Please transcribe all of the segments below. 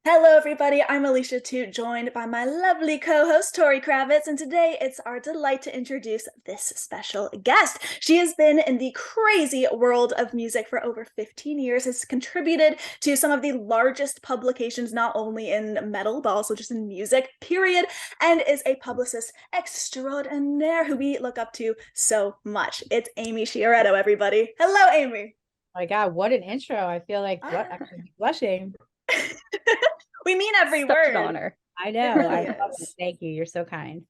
Hello, everybody. I'm Alicia Atout, joined by my lovely co-host Tori Kravitz, and today it's our delight to introduce this special guest. She has been in the crazy world of music for over 15 years, has contributed to some of the largest publications, not only in metal, but also just in music, period, and is a publicist extraordinaire who we look up to so much. It's Amy Sciarretto, everybody. Hello, Amy. My God, what an intro. I feel like what Ah. I'm blushing. We mean every Such an word. honor. I It know. really I love it. is. Thank you. You're so kind.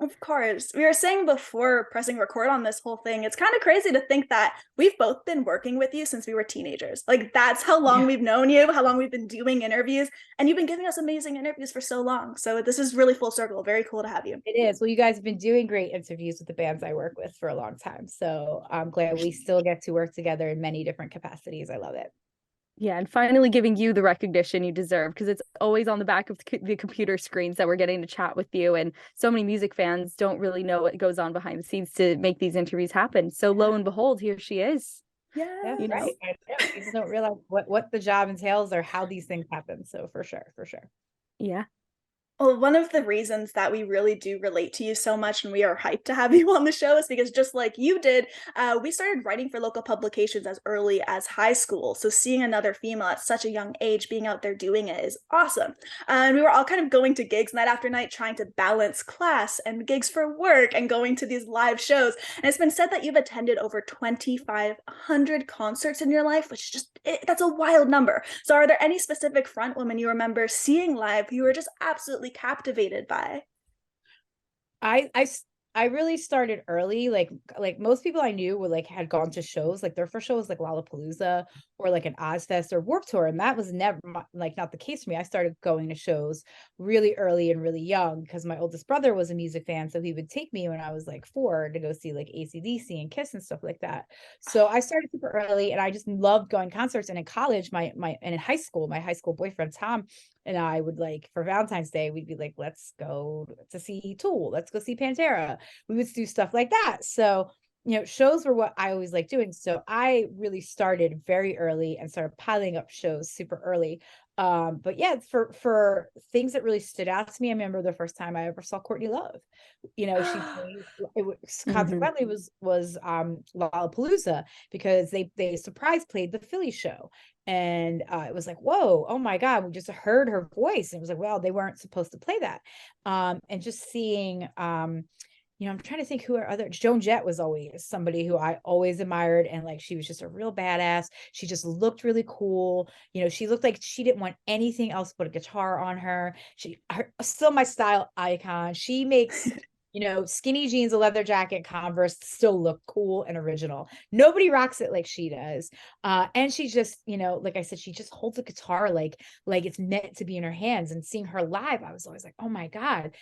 Of course. We were saying before pressing record on this whole thing, it's kind of crazy to think that we've both been working with you since we were teenagers. Like, that's how long Yeah. we've known you, how long we've been doing interviews, and you've been giving us amazing interviews for so long. So, this is really full circle. Very cool to have you. It is. Well, you guys have been doing great interviews with the bands I work with for a long time. So I'm glad we still get to work together in many different capacities. I love it. Yeah, and finally giving you the recognition you deserve, because it's always on the back of the computer screens that we're getting to chat with you. And so many music fans don't really know what goes on behind the scenes to make these interviews happen. So lo and behold, here she is. Yeah. That's right. I know. People don't realize what the job entails or how these things happen. So for sure, for sure. Yeah. Well, one of the reasons that we really do relate to you so much and we are hyped to have you on the show is because just like you did, we started writing for local publications as early as high school. So seeing another female at such a young age being out there doing it is awesome. And we were all kind of going to gigs night after night, trying to balance class and gigs for work and going to these live shows. And it's been said that you've attended over 2,500 concerts in your life, which is that's a wild number. So are there any specific front women you remember seeing live who you were just absolutely captivated by? I I I really started early. Like most people I knew were like had gone to shows. Like their first show was like Lollapalooza or like an Ozfest or Warped Tour, and that was never like not the case for me. I started going to shows really early and really young because my oldest brother was a music fan, so he would take me when I was like 4 to go see like AC/DC and Kiss and stuff like that. So I started super early, and I just loved going to concerts. And in college, my and in high school, my high school boyfriend Tom and I would like for Valentine's Day, we'd be like, let's go to see Tool, let's go see Pantera. We would do stuff like that. So, shows were what I always liked doing. So I really started very early and started piling up shows super early. But yeah, for things that really stood out to me, I remember the first time I ever saw Courtney Love. She played it was consequently was Lollapalooza because they surprise played the Philly show. And it was like, whoa, oh my God, we just heard her voice. And it was like, well, they weren't supposed to play that. And just seeing I'm trying to think who are other. Joan Jett was always somebody who I always admired, and like she was just a real badass. She just looked really cool. She looked like she didn't want anything else but a guitar on her. Still my style icon. She makes skinny jeans, a leather jacket, Converse still look cool and original. Nobody rocks it like she does. And she just, like I said, she just holds a guitar like it's meant to be in her hands. And seeing her live, I was always like, oh my God.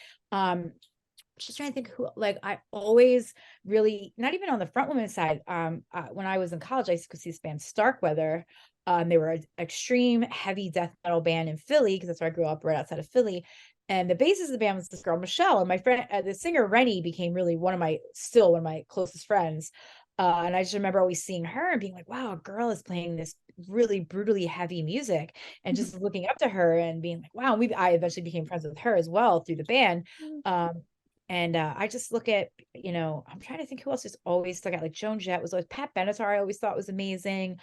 Just trying to think who, like, I always really, not even on the front woman side. When I was in college, I used to see this band Starkweather. They were an extreme heavy death metal band in Philly because that's where I grew up, right outside of Philly. And the bassist of the band was this girl Michelle, and my friend, the singer Rennie, became really still one of my closest friends. And I just remember always seeing her and being like, "Wow, a girl is playing this really brutally heavy music," and just looking up to her and being like, "Wow." I eventually became friends with her as well through the band. And I just look at, I'm trying to think who else just always stuck out. Like Joan Jett was always Pat Benatar. I always thought was amazing.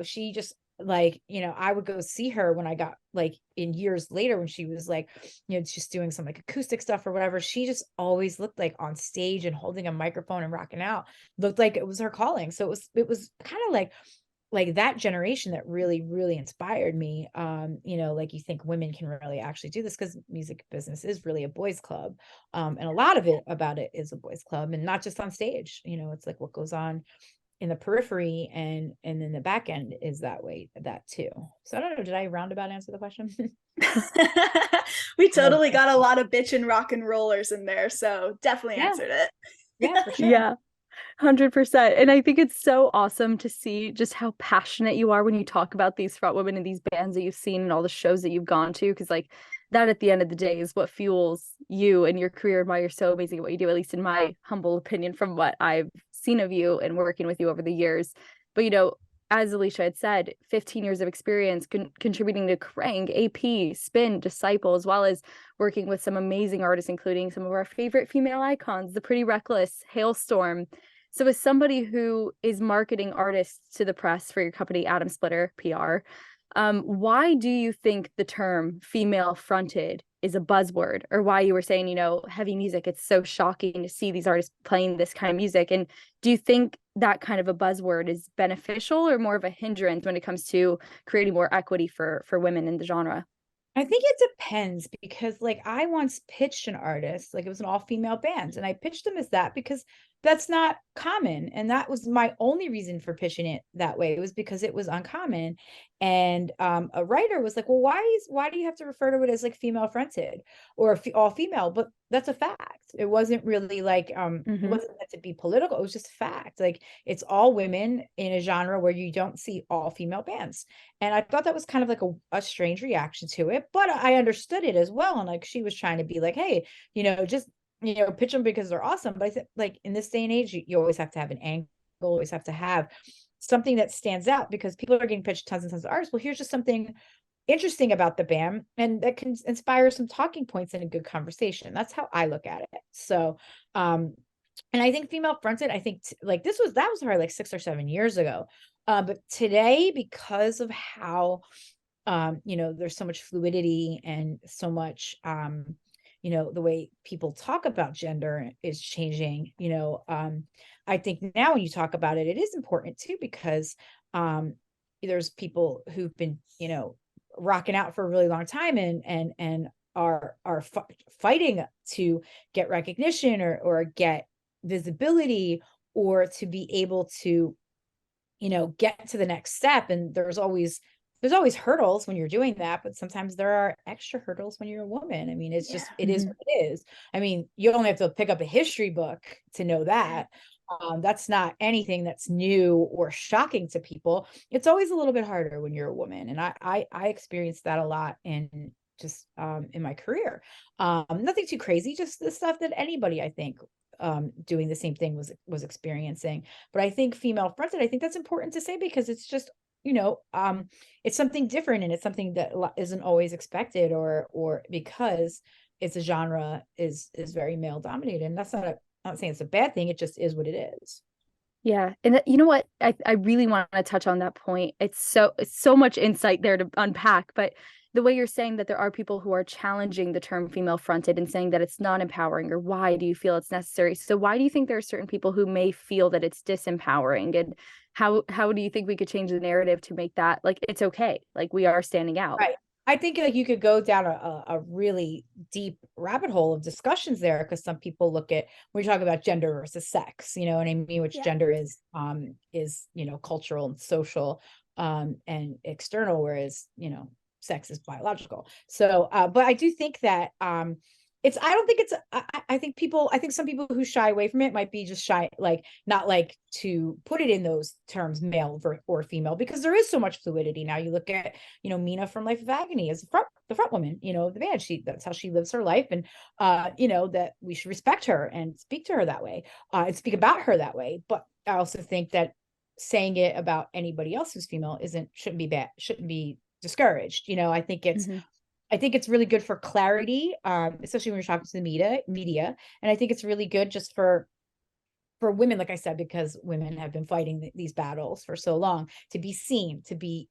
She just like, I would go see her when I got like in years later when she was like, just doing some like acoustic stuff or whatever. She just always looked like on stage and holding a microphone and rocking out, looked like it was her calling. So it was kind of like that generation that really, really inspired me. Like you think women can really actually do this because music business is really a boys club. And a lot of it about it is a boys club and not just on stage. It's like what goes on in the periphery and then the back end is that too. So I don't know, did I roundabout answer the question? We totally got a lot of bitch and rock and rollers in there, so definitely Yeah. answered it. Yeah, for sure. Yeah. 100%. And I think it's so awesome to see just how passionate you are when you talk about these front women and these bands that you've seen and all the shows that you've gone to. Because like that at the end of the day is what fuels you and your career and why you're so amazing at what you do, at least in my humble opinion from what I've seen of you and working with you over the years. But as Alicia had said, 15 years of experience contributing to Krang, AP, Spin, Disciple, as well as working with some amazing artists, including some of our favorite female icons, The Pretty Reckless, Hailstorm. So as somebody who is marketing artists to the press for your company, Atom Splitter PR, why do you think the term female fronted is a buzzword, or why you were saying, you know, heavy music, it's so shocking to see these artists playing this kind of music? And do you think that kind of a buzzword is beneficial or more of a hindrance when it comes to creating more equity for women in the genre? I think it depends, because like I once pitched an artist, like it was an all-female band, and I pitched them as that because that's not common. And that was my only reason for pitching it that way. It was because it was uncommon. And a writer was like, well, why do you have to refer to it as like female fronted or all female? But that's a fact. It wasn't really like it wasn't meant to be political. It was just a fact. Like it's all women in a genre where you don't see all female bands. And I thought that was kind of like a strange reaction to it, but I understood it as well. And like she was trying to be like, hey, just pitch them because they're awesome. But I said, like in this day and age, you always have to have an angle, always have to have something that stands out, because people are getting pitched tons and tons of artists. Well, here's just something interesting about the band, and that can inspire some talking points in a good conversation. That's how I look at it. So, and I think female fronted, I think like that was probably like 6 or 7 years ago. But today, because of how, there's so much fluidity and so much, the way people talk about gender is changing. I think now when you talk about it, it is important too, because there's people who've been, rocking out for a really long time and are fighting to get recognition or get visibility, or to be able to, get to the next step. And there's always hurdles when you're doing that, but sometimes there are extra hurdles when you're a woman. I mean, it's just, it is what it is. I mean, you only have to pick up a history book to know that. That's not anything that's new or shocking to people. It's always a little bit harder when you're a woman. And I experienced that a lot in just in my career. Nothing too crazy, just the stuff that anybody, I think, doing the same thing was experiencing. But I think female fronted, I think that's important to say, because it's just, it's something different, and it's something that isn't always expected, or because it's a genre is very male dominated. And that's I'm not saying it's a bad thing. It just is what it is. Yeah. And you know what? I really want to touch on that point. It's so much insight there to unpack, but the way you're saying that there are people who are challenging the term female fronted and saying that it's not empowering, or why do you feel it's necessary? So why do you think there are certain people who may feel that it's disempowering, and how do you think we could change the narrative to make that like it's okay, like we are standing out? Right. I think like you could go down a really deep rabbit hole of discussions there, because some people look at, when you talk about gender versus sex, you know what I mean, which gender is cultural and social and external, whereas sex is biological. So but I do think that I think some people who shy away from it might be just shy, like not like to put it in those terms, male or female, because there is so much fluidity now. You look at, Mina from Life of Agony as the front woman, the band, that's how she lives her life. And, that we should respect her and speak to her that way, and speak about her that way. But I also think that saying it about anybody else who's female shouldn't be bad, shouldn't be discouraged. I think it's really good for clarity, especially when you're talking to the media. And I think it's really good just for women, like I said, because women have been fighting these battles for so long, to be seen, to be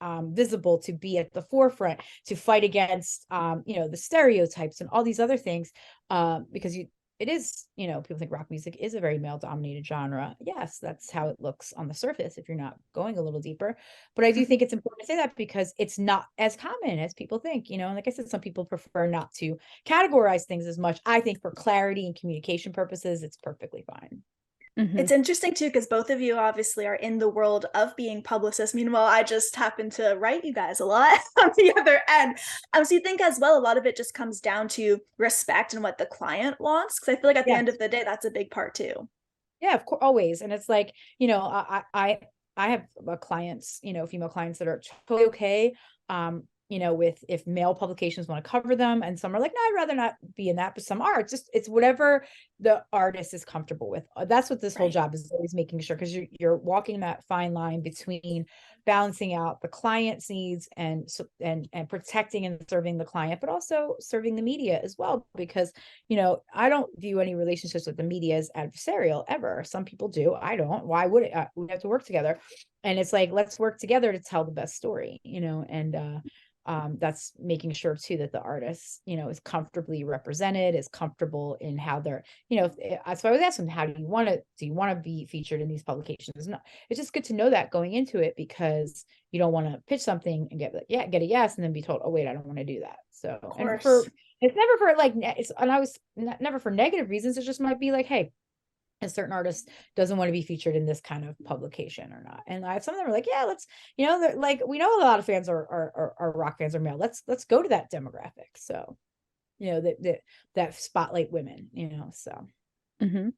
visible, to be at the forefront, to fight against, the stereotypes and all these other things, because it is, people think rock music is a very male dominated genre. Yes, that's how it looks on the surface if you're not going a little deeper. But I do think it's important to say that, because it's not as common as people think, and like I said, some people prefer not to categorize things as much. I think for clarity and communication purposes, it's perfectly fine. It's interesting too, because both of you obviously are in the world of being publicists. Meanwhile, I just happen to write you guys a lot on the other end. So you think as well, a lot of it just comes down to respect and what the client wants. Because I feel like at the end of the day, that's a big part too. Yeah, of course, always. And it's like, I have clients, female clients that are totally okay you know, with if male publications want to cover them, and some are like, no, I'd rather not be in that, but some are. It's whatever the artist is comfortable with. That's what this whole job is, always making sure, because you're walking that fine line between balancing out the client's needs and protecting and serving the client, but also serving the media as well. Because, you know, I don't view any relationships with the media as adversarial ever. Some people do. I don't. Why would it? We have to work together. And it's like, let's work together to tell the best story, you know, and that's making sure too that the artist, you know, is comfortably represented, is comfortable in how they're, you know, that's why I was asking, how do you want to be featured in these publications? No, it's just good to know that going into it, because you don't want to pitch something and get a yes, and then be told, oh wait, I don't want to do that. So, and it's never for like, never for negative reasons. It just might be like, hey, a certain artist doesn't want to be featured in this kind of publication or not. And some of them are like, yeah, let's, you know, they're like, we know a lot of fans are rock fans are male. Let's go to that demographic. So, you know, that spotlight women, you know, so. Mm-hmm.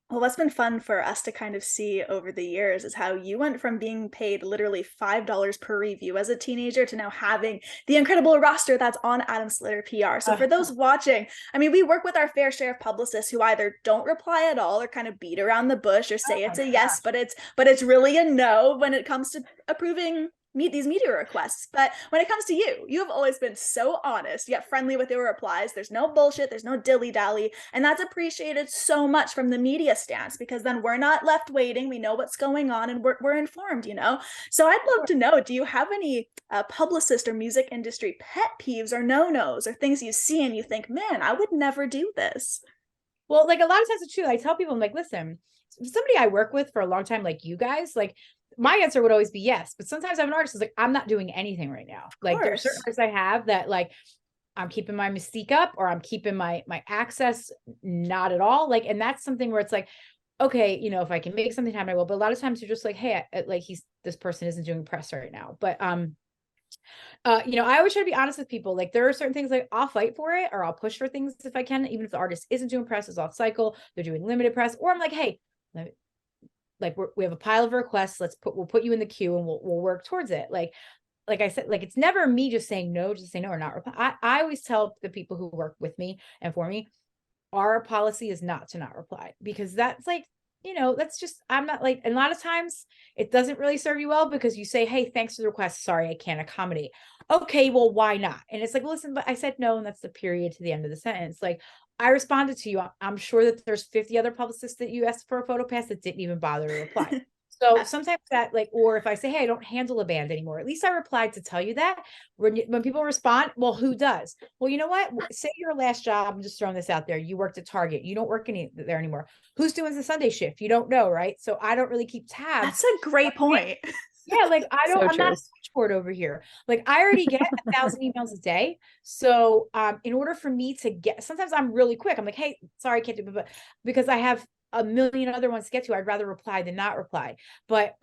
Well, what's been fun for us to kind of see over the years is how you went from being paid literally $5 per review as a teenager to now having the incredible roster that's on Adam Slater PR. So for those watching, I mean, we work with our fair share of publicists who either don't reply at all or kind of beat around the bush or say it's a yes, but it's really a no when it comes to approving these media requests. But when it comes to you have always been so honest yet friendly with your replies. There's no bullshit, there's no dilly-dally, and that's appreciated so much from the media stance, because then we're not left waiting. We know what's going on, and we're informed, you know. So I'd love to know, do you have any publicist or music industry pet peeves or no-nos, or things you see and you think, man, I would never do this? Well, like a lot of times it's true. I tell people, I'm like, listen, somebody I work with for a long time, like you guys, like my answer would always be yes. But sometimes I'm an artist who's like, I'm not doing anything right now. Like there's certain artists I have that like, I'm keeping my mystique up, or I'm keeping my access not at all. Like, and that's something where it's like, okay, you know, if I can make something happen, I will. But a lot of times you're just like, hey, like this person isn't doing press right now. But you know, I always try to be honest with people. Like there are certain things like I'll fight for it, or I'll push for things if I can, even if the artist isn't doing press, is off cycle, they're doing limited press, or I'm like, hey, like we have a pile of requests. We'll put you in the queue and we'll work towards it. Like I said, like it's never me just saying no, just say no or not reply. I always tell the people who work with me and for me, our policy is not to not reply, because that's like, you know, that's just, I'm not like, and a lot of times it doesn't really serve you well, because you say, hey, thanks for the request, sorry, I can't accommodate. Okay, well, why not? And it's like, well, listen, but I said no, and that's the period to the end of the sentence. Like I responded to you. I'm sure that there's 50 other publicists that you asked for a photo pass that didn't even bother to reply. So sometimes that, like, or if I say, hey, I don't handle a band anymore, at least I replied to tell you that. When people respond, well, who does? Well, you know what? Say your last job, I'm just throwing this out there. You worked at Target. You don't work there anymore. Who's doing the Sunday shift? You don't know, right? So I don't really keep tabs. That's a great point. Yeah, like I'm not a switchboard over here. Like I already get 1,000 emails a day. So in order for me to get, sometimes I'm really quick. I'm like, hey, sorry, I can't do it, but because I have a million other ones to get to, I'd rather reply than not reply. But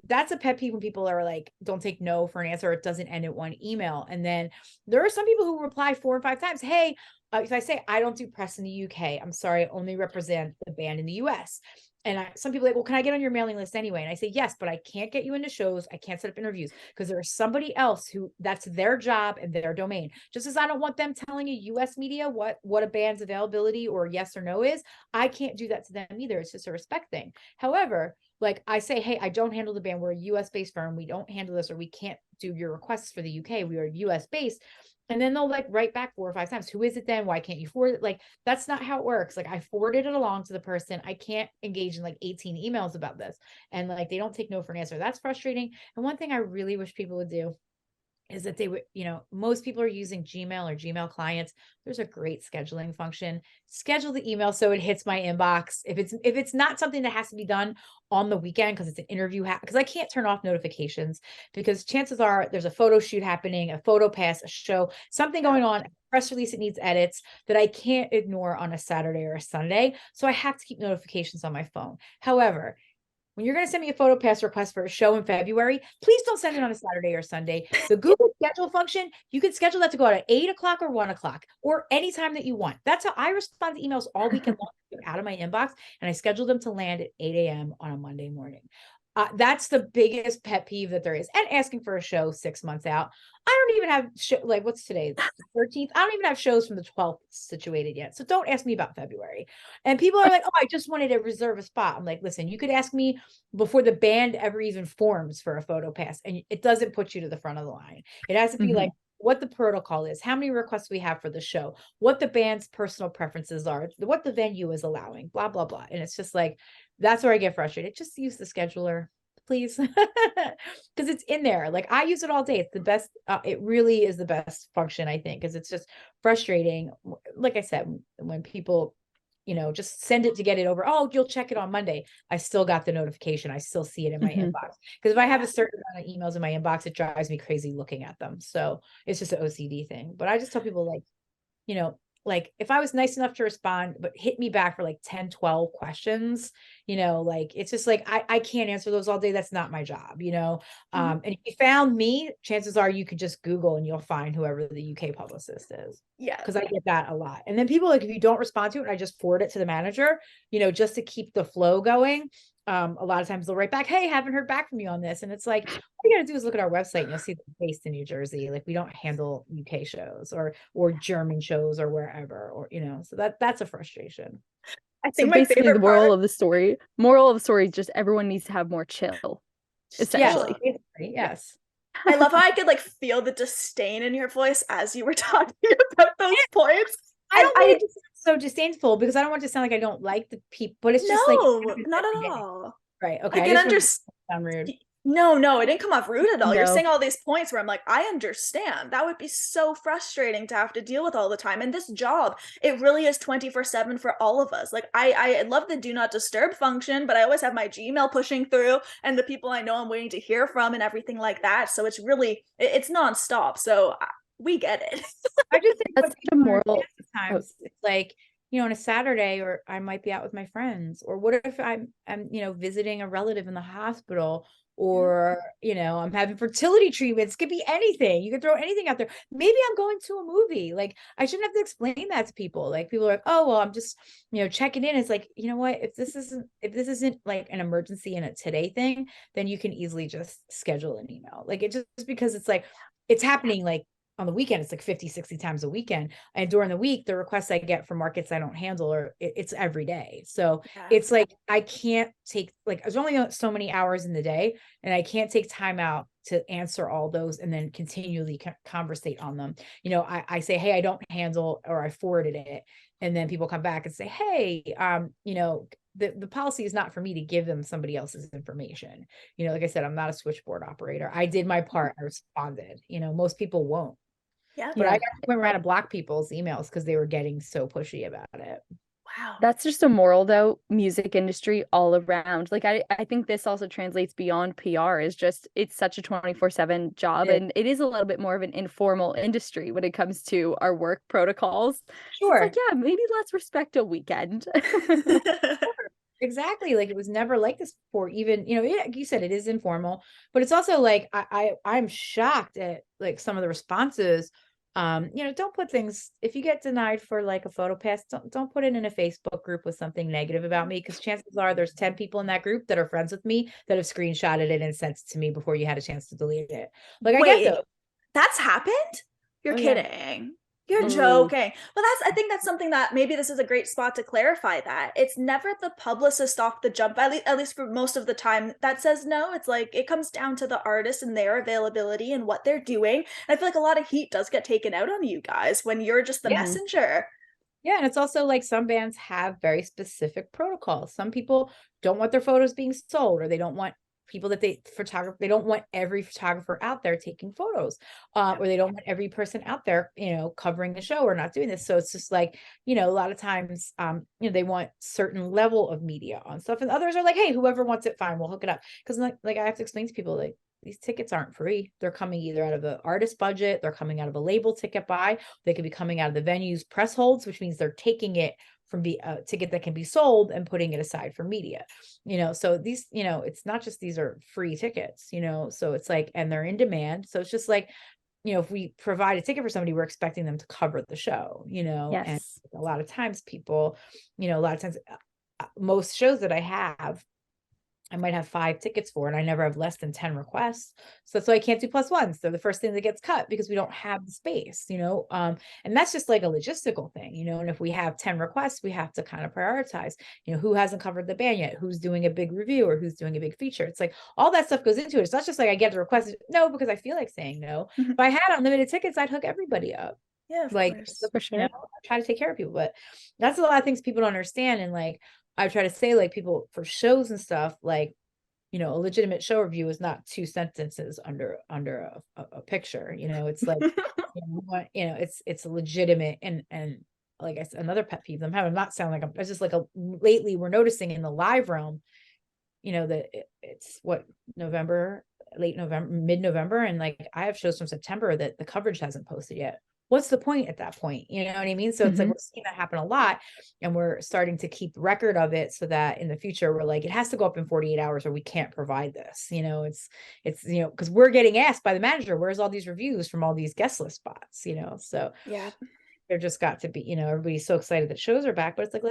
that's a pet peeve when people are like, don't take no for an answer, or it doesn't end at one email. And then there are some people who reply 4 or 5 times. Hey, if I say I don't do press in the UK, I'm sorry, I only represent the band in the US. And some people are like, well, can I get on your mailing list anyway? And I say, yes, but I can't get you into shows. I can't set up interviews, because there's somebody else who that's their job and their domain. Just as I don't want them telling a US media what a band's availability or yes or no is, I can't do that to them either. It's just a respect thing. However, like I say, hey, I don't handle the band. We're a US based firm. We don't handle this, or we can't do your requests for the UK. We are US based. And then they'll like write back 4 or 5 times. Who is it then? Why can't you forward it? Like, that's not how it works. Like I forwarded it along to the person. I can't engage in like 18 emails about this. And like, they don't take no for an answer. That's frustrating. And one thing I really wish people would do is that they would, you know, most people are using Gmail or Gmail clients. There's a great scheduling function. Schedule the email so it hits my inbox. If it's not something that has to be done on the weekend because it's an interview, because I can't turn off notifications, because chances are there's a photo shoot happening, a photo pass, a show, something going on, a press release, it needs edits that I can't ignore on a Saturday or a Sunday. So I have to keep notifications on my phone. However, when you're going to send me a photo pass request for a show in February, please don't send it on a Saturday or Sunday. The Google schedule function, you can schedule that to go out at 8 o'clock or 1 o'clock or anytime that you want. That's how I respond to emails all weekend long out of my inbox, and I schedule them to land at 8 a.m. on a Monday morning. That's the biggest pet peeve that there is. And asking for a show 6 months out. I don't even have like, what's today? The 13th. I don't even have shows from the 12th situated yet. So don't ask me about February. And people are like, oh, I just wanted to reserve a spot. I'm like, listen, you could ask me before the band ever even forms for a photo pass, and it doesn't put you to the front of the line. It has to be like what the protocol is, how many requests we have for the show, what the band's personal preferences are, what the venue is allowing, blah, blah, blah. And it's just like, that's where I get frustrated. Just use the scheduler, please. Because it's in there. Like I use it all day. It's the best. It really is the best function, I think, because it's just frustrating. Like I said, when people, just send it to get it over. Oh, you'll check it on Monday. I still got the notification. I still see it in my inbox. Because if I have a certain amount of emails in my inbox, it drives me crazy looking at them. So it's just an OCD thing. But I just tell people like if I was nice enough to respond, but hit me back for like 10, 12 questions, like, it's just like, I can't answer those all day. That's not my job, and if you found me, chances are you could just Google and you'll find whoever the UK publicist is. Yeah. Cause I get that a lot. And then people like, if you don't respond to it, I just forward it to the manager, just to keep the flow going. A lot of times they'll write back, hey, haven't heard back from you on this. And it's like, all you gotta do is look at our website and you'll see they're based in New Jersey. Like we don't handle UK shows or German shows or wherever, or, so that's a frustration. I think So my basically favorite the moral of the story is just everyone needs to have more chill, essentially. Yes. I love how I could like feel the disdain in your voice as you were talking about those points. I don't mean it to sound so disdainful, because I don't want to sound like I don't like the people, but it's just like, not at all. Right. Okay. I can understand. Sound rude. No, it didn't come off rude at all. No. You're saying all these points where I'm like, I understand. That would be so frustrating to have to deal with all the time. And this job, it really is 24/7 for all of us. Like I love the do not disturb function, but I always have my Gmail pushing through and the people I know I'm waiting to hear from and everything like that. So it's really, it's nonstop. So we get it. I just think That's the moral. Sometimes it's like, on a Saturday, or I might be out with my friends, or what if I'm visiting a relative in the hospital, or, I'm having fertility treatments. It could be anything. You could throw anything out there. Maybe I'm going to a movie. Like I shouldn't have to explain that to people. Like people are like, oh, well, I'm just, checking in. It's like, you know what, if this isn't like an emergency and a today thing, then you can easily just schedule an email. Like it just because it's like, it's happening like on the weekend, it's like 50, 60 times a weekend. And during the week, the requests I get from markets I don't handle it's every day. So it's like, I can't take, like, there's only so many hours in the day, and I can't take time out to answer all those and then continually conversate on them. I say, hey, I don't handle, or I forwarded it. And then people come back and say, hey, the policy is not for me to give them somebody else's information. Like I said, I'm not a switchboard operator. I did my part. I responded. Most people won't. Yeah. But I went around to block people's emails because they were getting so pushy about it. Wow. That's just a moral, though, music industry all around. Like I think this also translates beyond PR, is just it's such a 24/7 job, and it is a little bit more of an informal industry when it comes to our work protocols. Sure. It's like, yeah, maybe let's respect a weekend. Exactly. Like it was never like this before. Even, like you said, it is informal, but it's also like I'm shocked at like some of the responses. Don't put things, if you get denied for like a photo pass, don't put it in a Facebook group with something negative about me, because chances are there's 10 people in that group that are friends with me that have screenshotted it and sent it to me before you had a chance to delete it. Like, I get those. That's happened? You're kidding. You're joking. Well, I think that's something that maybe this is a great spot to clarify that. It's never the publicist off the jump, at least for most of the time, that says no. It's like, it comes down to the artist and their availability and what they're doing. And I feel like a lot of heat does get taken out on you guys when you're just the messenger. Yeah, and it's also like some bands have very specific protocols. Some people don't want their photos being sold, or they don't want people that they don't want every photographer out there taking photos, or they don't want every person out there, covering the show or not doing this. So it's just like, a lot of times, they want certain level of media on stuff, and others are like, hey, whoever wants it, fine, we'll hook it up. Because like I have to explain to people, like, these tickets aren't free. They're coming either out of the artist budget, they're coming out of a label ticket buy, they could be coming out of the venue's press holds, which means they're taking it from a ticket that can be sold and putting it aside for media. So these, it's not just these are free tickets, so it's like, and they're in demand. So it's just like, if we provide a ticket for somebody, we're expecting them to cover the show, and a lot of times people, most shows that I have, I might have 5 tickets for, and I never have less than 10 requests. So I can't do +1s. They're the first thing that gets cut because we don't have the space, and that's just like a logistical thing, and if we have 10 requests, we have to kind of prioritize, who hasn't covered the band yet, who's doing a big review or who's doing a big feature. It's like all that stuff goes into it. It's not just like I get the request, no, because I feel like saying no. If I had unlimited tickets, I'd hook everybody up. Yeah, of Like, course. For sure. I try to take care of people, but that's a lot of things people don't understand. And like, I try to say, like, people for shows and stuff, like, a legitimate show review is not 2 sentences under a picture. It's like, it's a legitimate and like I said, another pet peeve I'm not sounding like it's just like lately we're noticing in the live realm, that it's what late November, mid-November, and like I have shows from September that the coverage hasn't posted yet. What's the point at that point? You know what I mean? So it's like we're seeing that happen a lot, and we're starting to keep record of it so that in the future we're like, it has to go up in 48 hours or we can't provide this. It's because we're getting asked by the manager, where's all these reviews from all these guest list spots, so Yeah. there just got to be, everybody's so excited that shows are back, but it's like,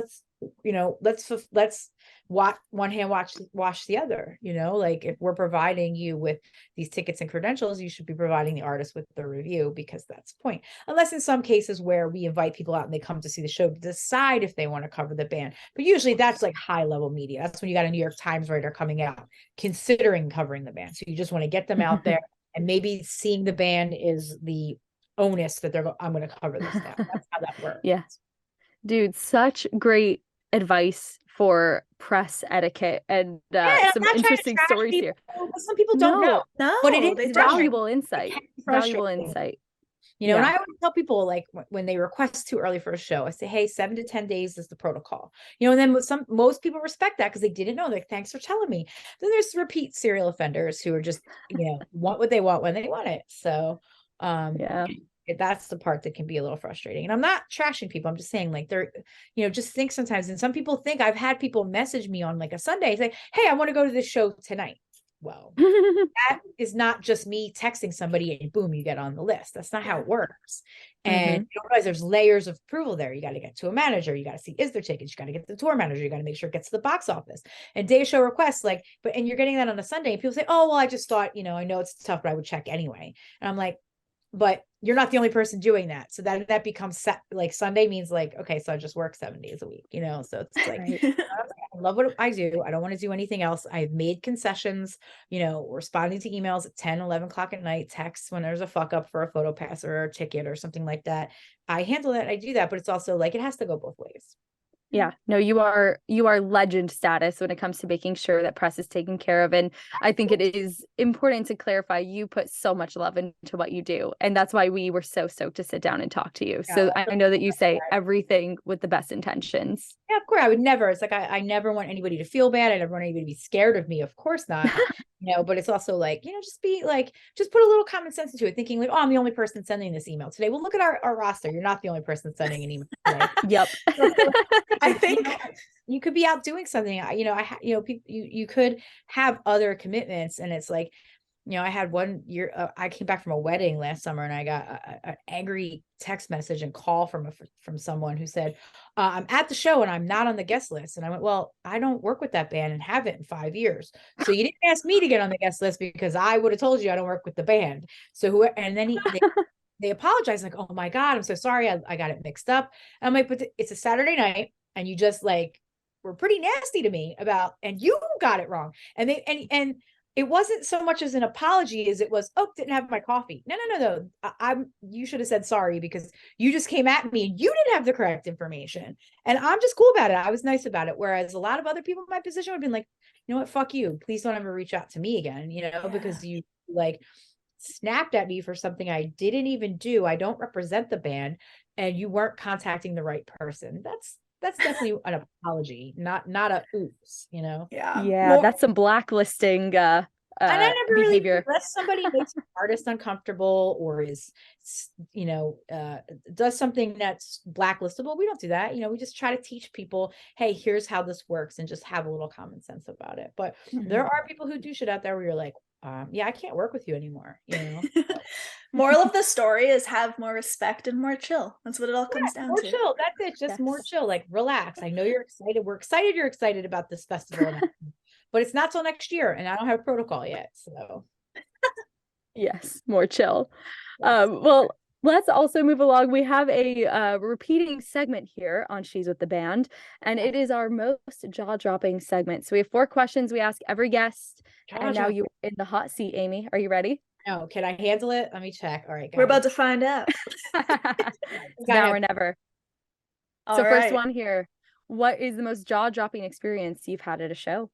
let's watch one hand wash the other, like if we're providing you with these tickets and credentials, you should be providing the artist with the review, because that's the point. Unless in some cases where we invite people out and they come to see the show to decide if they want to cover the band. But usually that's like high level media. That's when you got a New York Times writer coming out considering covering the band. So you just want to get them out there, and maybe seeing the band is the onus that I'm going to cover this now. That's how that works. Yeah. Dude, such great advice for press etiquette and some interesting stories here. Some people don't know. No, but it is valuable insight. Valuable insight. And I always tell people, like, when they request too early for a show, I say, hey, 7 to 10 days is the protocol. And then most people respect that because they didn't know. They're like, thanks for telling me. Then there's repeat serial offenders who are just, want what they want when they want it. So that's the part that can be a little frustrating. And I'm not trashing people. I'm just saying, like, they're, just think sometimes. And some people think, I've had people message me on like a Sunday, say, hey, I want to go to this show tonight. Well, that is not just me texting somebody and boom, you get on the list. That's not how it works. And you realize there's layers of approval there. You got to get to a manager. You got to see, is there tickets? You got to get to the tour manager. You got to make sure it gets to the box office and day show requests. And you're getting that on a Sunday, and people say, oh, well, I just thought, I know it's tough, but I would check anyway. And I'm like, but you're not the only person doing that. So that becomes like Sunday means like, okay, so I just work 7 days a week, so it's like, I love what I do. I don't want to do anything else. I've made concessions, responding to emails at 10, 11 o'clock at night, texts when there's a fuck up for a photo pass or a ticket or something like that. I handle that. I do that, but it's also like, it has to go both ways. Yeah, no, you are legend status when it comes to making sure that press is taken care of. And I think it is important to clarify, you put so much love into what you do. And that's why we were so stoked to sit down and talk to you. Yeah, so I know that you say everything with the best intentions. Yeah, of course. I would never. It's like, I never want anybody to feel bad. I never want anybody to be scared of me. Of course not. But it's also like, just put a little common sense into it, thinking like, oh, I'm the only person sending this email today. Well, look at our roster. You're not the only person sending an email today. Yep. I think you could be out doing something. You could have other commitments, and it's like, I had one year, I came back from a wedding last summer, and I got an angry text message and call from someone who said, I'm at the show and I'm not on the guest list. And I went, well, I don't work with that band and haven't in 5 years. So you didn't ask me to get on the guest list because I would have told you I don't work with the band. So and then they apologized, like, oh my God, I'm so sorry. I got it mixed up. And I'm like, but it's a Saturday night and you just like were pretty nasty to me and you got it wrong. And it wasn't so much as an apology as it was, oh, didn't have my coffee. No. You should have said sorry because you just came at me and you didn't have the correct information. And I'm just cool about it. I was nice about it. Whereas a lot of other people in my position would have been like, you know what, fuck you. Please don't ever reach out to me again, because you like snapped at me for something I didn't even do. I don't represent the band and you weren't contacting the right person. That's definitely an apology, not a oops, Yeah, that's some blacklisting and I never behavior. Really, unless somebody makes an artist uncomfortable or is does something that's blacklistable, we don't do that. We just try to teach people, hey, here's how this works, and just have a little common sense about it. But there are people who do shit out there where you're like, I can't work with you anymore. Moral of the story is have more respect and more chill. That's what it all comes down to. More chill. That's it. Just more chill. Like, relax. I know you're excited. We're excited you're excited about this festival. but it's not till next year, and I don't have a protocol yet. So Yes, more chill. yes. Well, let's also move along. We have a repeating segment here on She's with the Band, and it is our most jaw-dropping segment. So we have 4 questions we ask every guest, and now you're in the hot seat, Amy. Are you ready? No, can I handle it? Let me check. All right, guys. We're about to find out. It's now or never. All So right. first one here. What is the most jaw-dropping experience you've had at a show?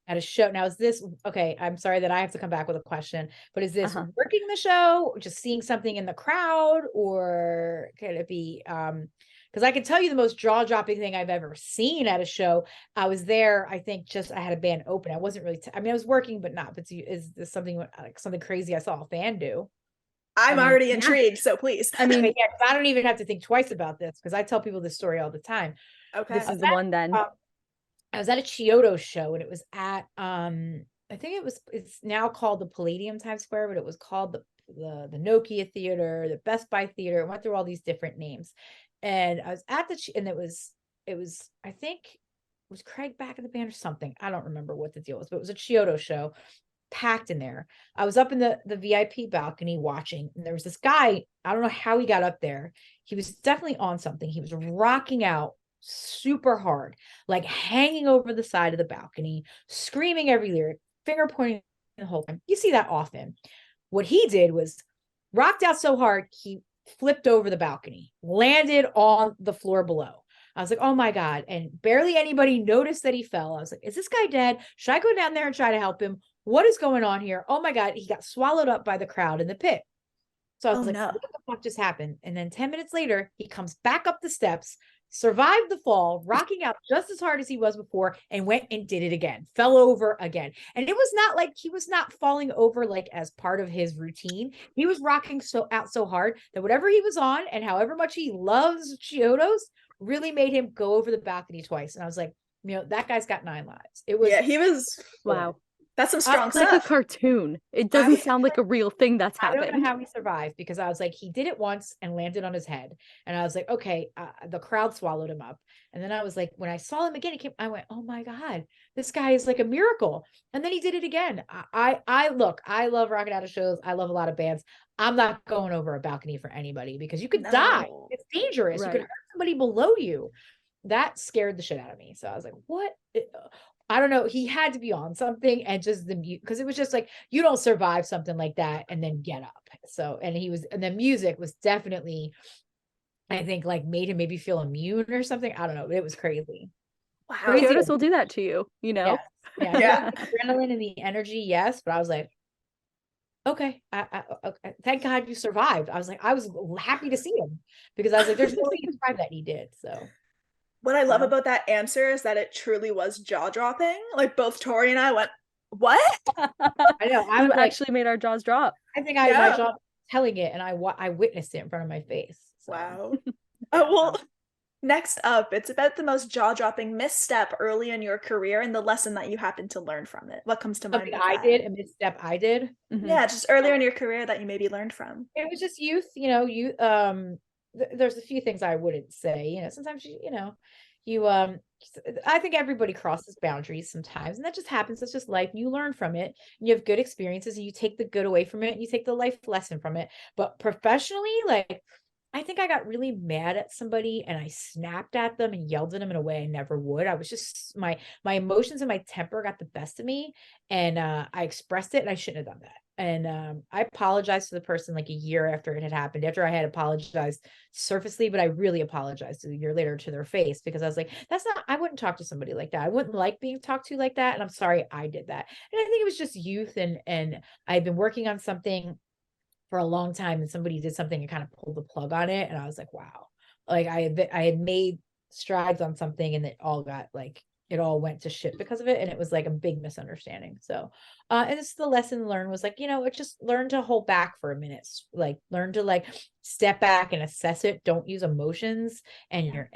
At a show. Now, is this okay? I'm sorry that I have to come back with a question, but is this working the show, or just seeing something in the crowd, or could it be because I can tell you the most jaw-dropping thing I've ever seen at a show. I was there, I think just I had a band open. I wasn't really I mean, I was working, but not. But is this something like something crazy I saw a fan do? I'm already intrigued, so please. I mean, yeah, I don't even have to think twice about this because I tell people this story all the time. Okay. This is the one then. I was at a Chiodo show, and it was at I think it's now called the Palladium Times Square, but it was called the Nokia Theater, the Best Buy Theater. It went through all these different names. And I was at and it was I think was Craig back in the band or something. I don't remember what the deal was, but it was a Chiodo show, packed in there. I was up in the VIP balcony watching, and there was this guy. I don't know how he got up there. He was definitely on something. He was rocking out super hard, like hanging over the side of the balcony, screaming every lyric, finger pointing the whole time. You see that often. What he did was rocked out so hard, he flipped over the balcony, landed on the floor below. I was like, oh my God. And barely anybody noticed that he fell. I was like, is this guy dead? Should I go down there and try to help him? What is going on here? Oh my God. He got swallowed up by the crowd in the pit. So I was like, no. what the fuck just happened? And then 10 minutes later, he comes back up the steps, survived the fall, rocking out just as hard as he was before, and went and did it again, fell over again. And it was not like he was not falling over like as part of his routine. He was rocking so hard that whatever he was on and however much he loves Chiodos really made him go over the balcony twice. And I was like, that guy's got 9 lives. It was, yeah, he was, wow. That's some strong stuff. Like a cartoon. It doesn't sound like a real thing that's happened. I don't know how he survived, because I was like, he did it once and landed on his head. And I was like, okay, the crowd swallowed him up. And then I was like, when I saw him again, I went, oh my God, this guy is like a miracle. And then he did it again. I love rocking out of shows. I love a lot of bands. I'm not going over a balcony for anybody, because you could die. It's dangerous. Right. You could hurt somebody below you. That scared the shit out of me. So I was like, what? I don't know. He had to be on something, and just because it was just like, you don't survive something like that and then get up. So, and the music was definitely, I think, like made him maybe feel immune or something. I don't know. It was crazy. Wow. Chiodos will do that to you, Yes. Yeah. Adrenaline and the energy. Yes. But I was like, okay, okay. Thank God you survived. I was happy to see him, because I was like, there's no way you survived that. He did. So. What I love about that answer is that it truly was jaw-dropping. Like both Tori and I went, what? I know. I actually made our jaws drop. I think my jaw telling it, and I witnessed it in front of my face. So. Wow. Well, next up, it's about the most jaw-dropping misstep early in your career and the lesson that you happened to learn from it. What comes to mind? Something I did, a misstep I did. Mm-hmm. Yeah, just earlier in your career that you maybe learned from. It was just youth. There's a few things I wouldn't say. Sometimes I think everybody crosses boundaries sometimes, and that just happens. It's just life, and you learn from it, and you have good experiences, and you take the good away from it, and you take the life lesson from it. But professionally, like, I think I got really mad at somebody, and I snapped at them and yelled at them in a way I never would. I was just, my emotions and my temper got the best of me, and I expressed it, and I shouldn't have done that. And I apologized to the person like a year after it had happened, after I had apologized surfacely, but I really apologized a year later to their face, because I was like, I wouldn't talk to somebody like that. I wouldn't like being talked to like that. And I'm sorry I did that. And I think it was just youth, and I'd been working on something for a long time, and somebody did something and kind of pulled the plug on it. And I was like, wow, like I had made strides on something, and it all went to shit because of it. And it was like a big misunderstanding. So, and it's the lesson learned was like, just learn to hold back for a minute, like learn to step back and assess it. Don't use emotions and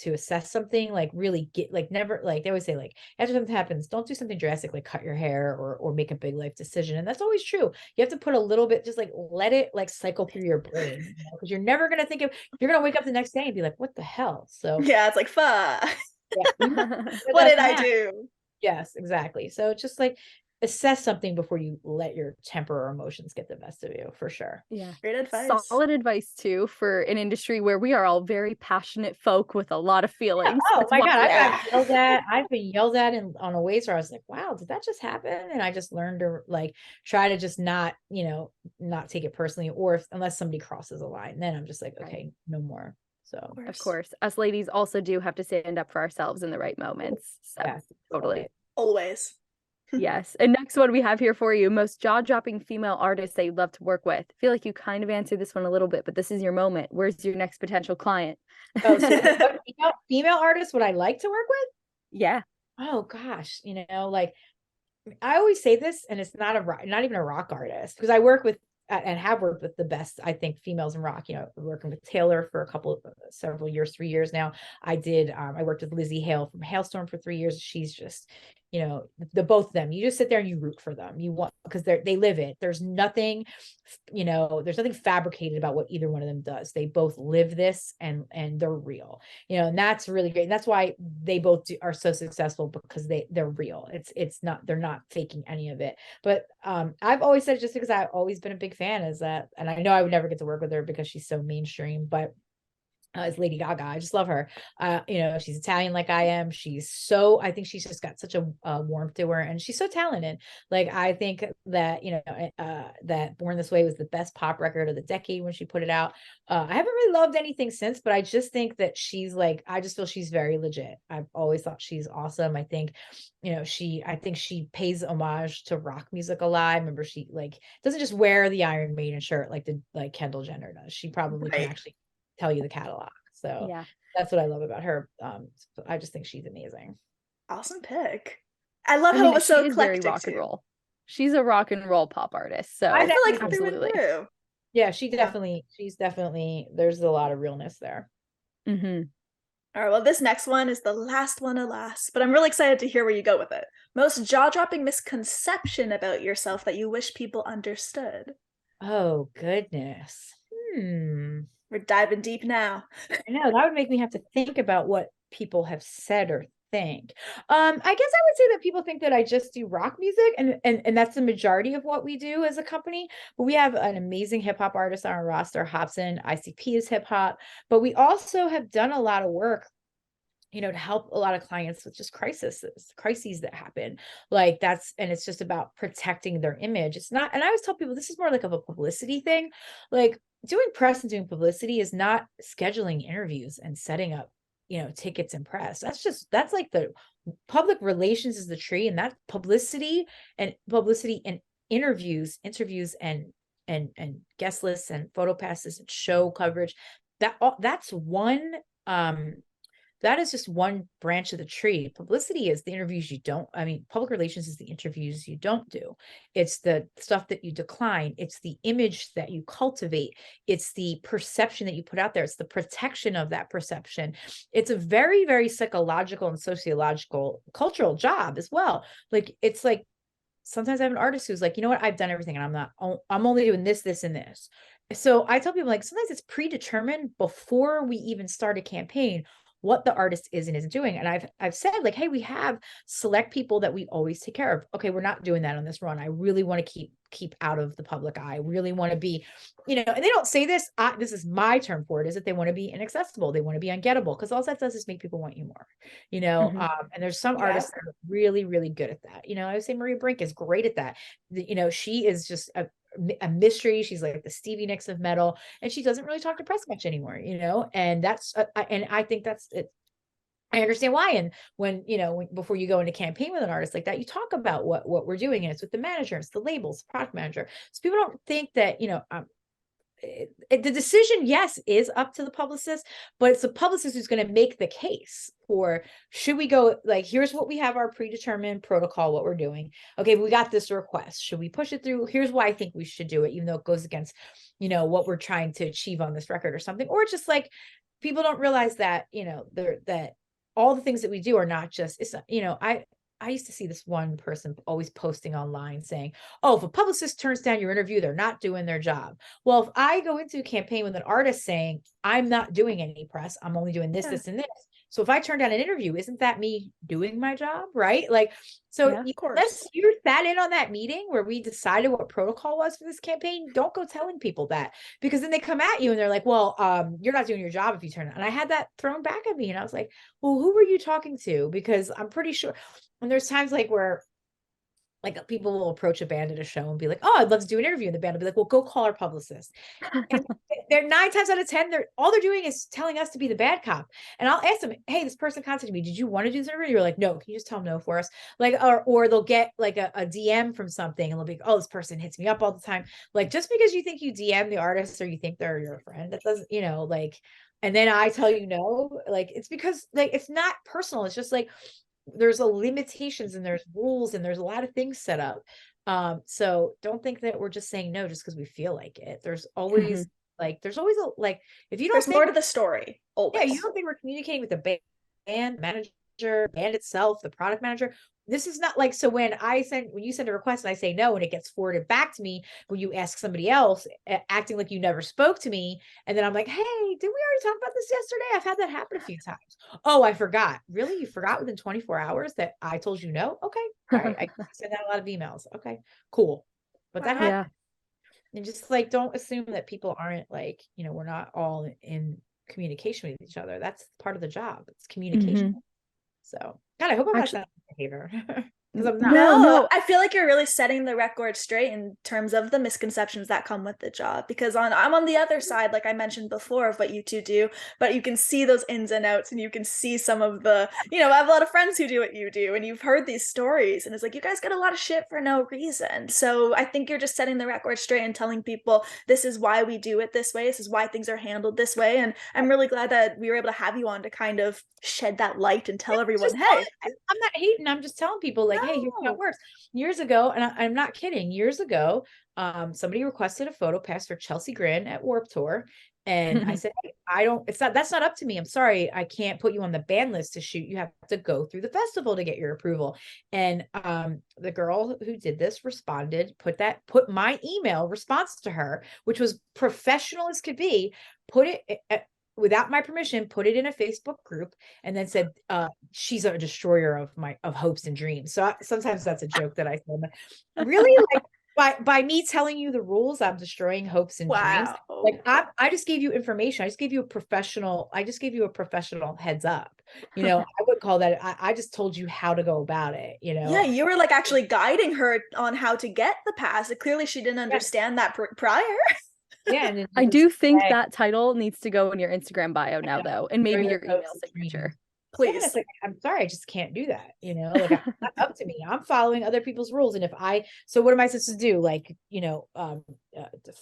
to assess something, like really get, never, they always say, after something happens, don't do something drastic, like cut your hair or make a big life decision. And that's always true. You have to put a little bit, just let it cycle through your brain, because you're never going to think of, you're going to wake up the next day and be like, what the hell? So yeah, it's like, fuck. Yeah. What did I do? Yes, exactly. So just like assess something before you let your temper or emotions get the best of you, for sure. Yeah. Great advice. Solid advice too for an industry where we are all very passionate folk with a lot of Yeah. feelings. Oh That's my why God, we're Yeah. I've been yelled at on a ways where I was like, wow, did that just happen? And I just learned to like try to just not, not take it personally, or unless somebody crosses a line, then I'm just like, Right. okay, no more. So Of course, us ladies also do have to stand up for ourselves in the right moments. So yeah, totally. Always. Yes. And next one we have here for you, most jaw-dropping female artists that you'd love to work with. I feel like you kind of answered this one a little bit, but this is your moment. Where's your next potential client? Oh, so what female artists would I like to work with? Yeah. Oh gosh, like I always say this, and it's not even a rock artist, because I work with and have worked with the best, I think, females in rock. Working with Taylor for several years, 3 years now. I worked with Lizzie Hale from Hailstorm for 3 years. She's just, the both of them. You just sit there and you root for them. You want, because they live it. There's nothing, there's nothing fabricated about what either one of them does. They both live this, and they're real. And that's really great. And that's why they both are so successful, because they're real. It's not, they're not faking any of it. But I've always said, just because I've always been a big fan, is that, and I know I would never get to work with her because she's so mainstream, but is Lady Gaga. I just love her. She's Italian like I am. I think she's just got such a warmth to her, and she's so talented. Like, I think that, that Born This Way was the best pop record of the decade when she put it out. I haven't really loved anything since, but I just think that I just feel she's very legit. I've always thought she's awesome. I think, I think she pays homage to rock music a lot. I remember she doesn't just wear the Iron Maiden shirt like Kendall Jenner does. She probably can actually tell you the catalog. So Yeah. that's what I love about her. I just think she's amazing. Awesome pick. I love how it was so she is very eclectic rock and too. roll. She's a rock and roll pop artist. So I feel like absolutely. through and through. Yeah, she's definitely, there's a lot of realness there. Mm-hmm. All right, well, this next one is the last one, alas, but I'm really excited to hear where you go with it. Most jaw-dropping misconception about yourself that you wish people understood. Oh, goodness. We're diving deep now. I know, that would make me have to think about what people have said or think. I guess I would say that people think that I just do rock music, and that's the majority of what we do as a company. But we have an amazing hip hop artist on our roster, Hobson. ICP is hip hop, but we also have done a lot of work, to help a lot of clients with just crises that happen. And it's just about protecting their image. It's not, and I always tell people, this is more like of a publicity thing. Like, doing press and doing publicity is not scheduling interviews and setting up, tickets and press. That's like the public relations is the tree, and that publicity and interviews and guest lists and photo passes and show coverage. That is just one branch of the tree. Publicity is the interviews you don't, public relations is the interviews you don't do. It's the stuff that you decline. It's the image that you cultivate. It's the perception that you put out there. It's the protection of that perception. It's a very, very psychological and sociological, cultural job as well. It's like, sometimes I have an artist who's like, you know what, I've done everything and I'm only doing this, this, and this. So I tell people, sometimes it's predetermined before we even start a campaign what the artist is and isn't doing. And I've said, hey, we have select people that we always take care of. Okay, we're not doing that on this run. I really want to keep out of the public eye. I really want to be, and they don't say this. This is my term for it, is that they want to be inaccessible. They want to be ungettable, because all that does is make people want you more, and there's some artists that are really, really good at that. I would say Maria Brink is great at that. She is just a mystery. She's like the Stevie Nicks of metal, and she doesn't really talk to press much anymore, and that's and I think that's it. I understand why. And when, before you go into campaign with an artist like that, you talk about what we're doing, and it's with the manager, it's the labels, product manager. So people don't think that, the decision, yes, is up to the publicist, but it's the publicist who's going to make the case for, should we go, here's what we have, our predetermined protocol, what we're doing. Okay, we got this request. Should we push it through? Here's why I think we should do it, even though it goes against, what we're trying to achieve on this record or something. Or just people don't realize that, that all the things that we do are not just, it's, I used to see this one person always posting online saying, oh, if a publicist turns down your interview, they're not doing their job. Well, if I go into a campaign with an artist saying, I'm not doing any press, I'm only doing this, this, and this, So if I turn down an interview, isn't that me doing my job? Right. Like, so Yeah, of course. unless you sat in on that meeting where we decided what protocol was for this campaign, don't go telling people that, because then they come at you and they're like, well, you're not doing your job if you turn it. And I had that thrown back at me and I was like, well, who were you talking to? Because I'm pretty sure. And there's times like where like people will approach a band at a show and be like, oh, I'd love to do an interview. And the band will be like, well, go call our publicist. And they're 9 times out of 10, all they're doing is telling us to be the bad cop. And I'll ask them, hey, this person contacted me. Did you want to do this interview? You're like, no, can you just tell them no for us? Like, or they'll get like a DM from something and they'll be like, oh, this person hits me up all the time. Like, just because you think you DM the artist or you think they're your friend, that doesn't, like, and then I tell you no, like, it's because like, it's not personal. It's just like, there's a limitations and there's rules and there's a lot of things set up. So don't think that we're just saying no just because we feel like it. There's always there's always a like, if you don't There's think, more to the story. Always. yeah, you don't think we're communicating with the band manager, band itself, the product manager. This is not like, so when you send a request and I say no and it gets forwarded back to me, when you ask somebody else, acting like you never spoke to me, and then I'm like, hey, did we already talk about this yesterday? I've had that happen a few times. Oh, I forgot. Really? You forgot within 24 hours that I told you no? Okay. All right. I send out a lot of emails. Okay, cool. But that happens. And just like, don't assume that people aren't like, we're not all in communication with each other. That's part of the job. It's communication. So God, I hope I'm not that behavior. Because I'm not. No, I feel like you're really setting the record straight in terms of the misconceptions that come with the job, because I'm on the other side, like I mentioned before, of what you two do, but you can see those ins and outs and you can see some of the, I have a lot of friends who do what you do and you've heard these stories and it's like, you guys get a lot of shit for no reason. So I think you're just setting the record straight and telling people this is why we do it this way. This is why things are handled this way. And I'm really glad that we were able to have you on to kind of shed that light and tell everyone, hey, I'm not hating. I'm just telling people like, hey, here's how it works. Years ago, and I'm not kidding, years ago, somebody requested a photo pass for Chelsea Grin at Warped Tour. And I said, hey, that's not up to me. I'm sorry. I can't put you on the ban list to shoot. You have to go through the festival to get your approval. And the girl who did this responded, put my email response to her, which was professional as could be, put it without my permission, put it in a Facebook group, and then said, she's a destroyer of hopes and dreams. So sometimes that's a joke that I said, really, like by me telling you the rules, I'm destroying hopes and dreams. Like I just gave you information. I just gave you a professional heads up. I would call that, I just told you how to go about it, Yeah, you were like actually guiding her on how to get the pass. Clearly she didn't understand that prior. Yeah, and I do think that title needs to go in your Instagram bio now, though, and maybe your email signature. Please. Yeah, like, I'm sorry, I just can't do that. Like, it's not up to me. I'm following other people's rules, and so what am I supposed to do? Like,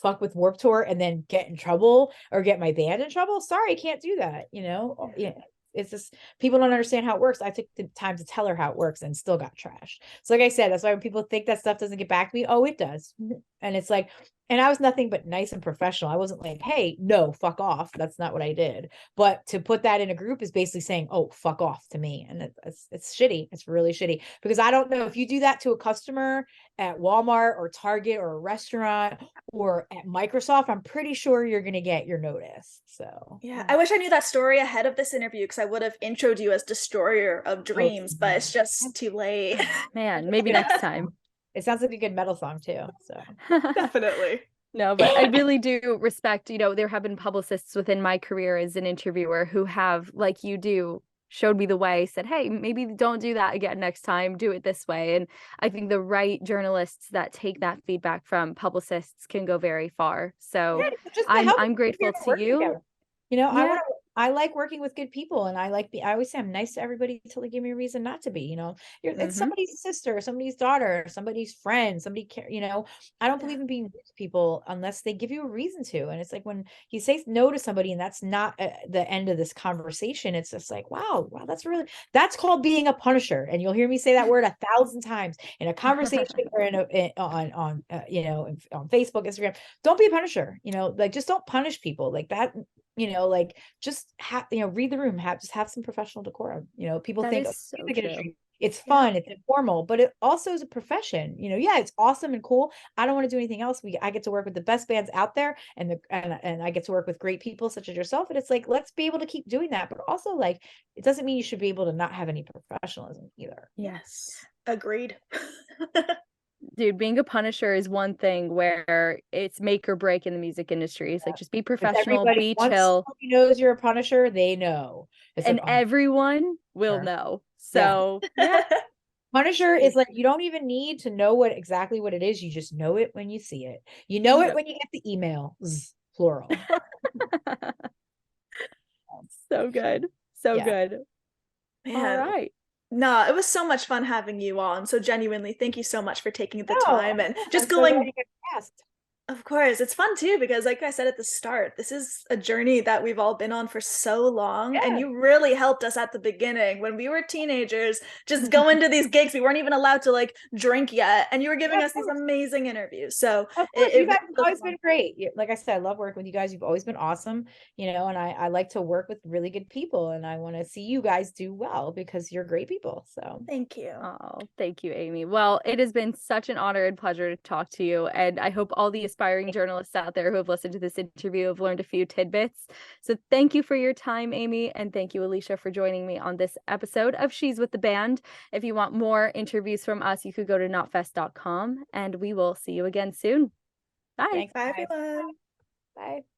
fuck with Warped Tour and then get in trouble or get my band in trouble? Sorry, I can't do that. Yeah. It's just, people don't understand how it works. I took the time to tell her how it works and still got trashed. So like I said, that's why when people think that stuff doesn't get back to me, oh, it does. And it's like, and I was nothing but nice and professional. I wasn't like, hey, no, fuck off. That's not what I did. But to put that in a group is basically saying, oh, fuck off to me. And it's shitty. It's really shitty, because I don't know if you do that to a customer at Walmart or Target or a restaurant or at Microsoft, I'm pretty sure you're going to get your notice. So yeah, I wish I knew that story ahead of this interview, because I would have introed you as destroyer of dreams, but it's just too late. Man, maybe next time. It sounds like a good metal song too. So definitely. No, but I really do respect, there have been publicists within my career as an interviewer who have, like you do, showed me the way, said, hey, maybe don't do that again next time, do it this way. And I think the right journalists that take that feedback from publicists can go very far. So yeah, I'm grateful to you. Yeah. I like working with good people, and I always say I'm nice to everybody until they give me a reason not to be. It's somebody's sister, somebody's daughter, somebody's friend, I don't believe in being rude to people unless they give you a reason to. And it's like when you say no to somebody and that's not the end of this conversation, it's just like, wow, that's called being a punisher. And you'll hear me say that word 1,000 times in a conversation or on Facebook, Instagram. Don't be a punisher. Like, just don't punish people like that. Like, just read the room, just have some professional decorum. People that think is so true. It's fun, it's informal, but it also is a profession. Yeah, it's awesome and cool. I don't want to do anything else. I get to work with the best bands out there, and I get to work with great people such as yourself. And it's like, let's be able to keep doing that. But also, like, it doesn't mean you should be able to not have any professionalism either. Yes. Agreed. Dude, being a punisher is one thing where it's make or break in the music industry. It's like, just be professional, be chill. Once somebody knows you're a punisher, they know. It's and like, oh, everyone will know. So yeah. Punisher is like, you don't even need to know exactly what it is. You just know it when you see it. You know it when you get the email, plural. So good. So good. Man. All right. No, it was so much fun having you on. So genuinely, thank you so much for taking the time and just I'm going. so glad you got asked. Of course, it's fun too, because like I said at the start, this is a journey that we've all been on for so long. Yeah. And you really helped us at the beginning when we were teenagers, just going to these gigs. We weren't even allowed to like drink yet. And you were giving us these amazing interviews. So of course, you guys have always been great. Like I said, I love working with you guys. You've always been awesome, and I like to work with really good people, and I want to see you guys do well because you're great people. So thank you. Oh, thank you, Amy. Well, it has been such an honor and pleasure to talk to you. And I hope all the aspiring journalists out there who have listened to this interview have learned a few tidbits. So thank you for your time, Amy. And thank you, Alicia, for joining me on this episode of She's with the Band. If you want more interviews from us, you could go to notfest.com, and we will see you again soon. Bye. thanks, Bye, guys. everyone. Bye.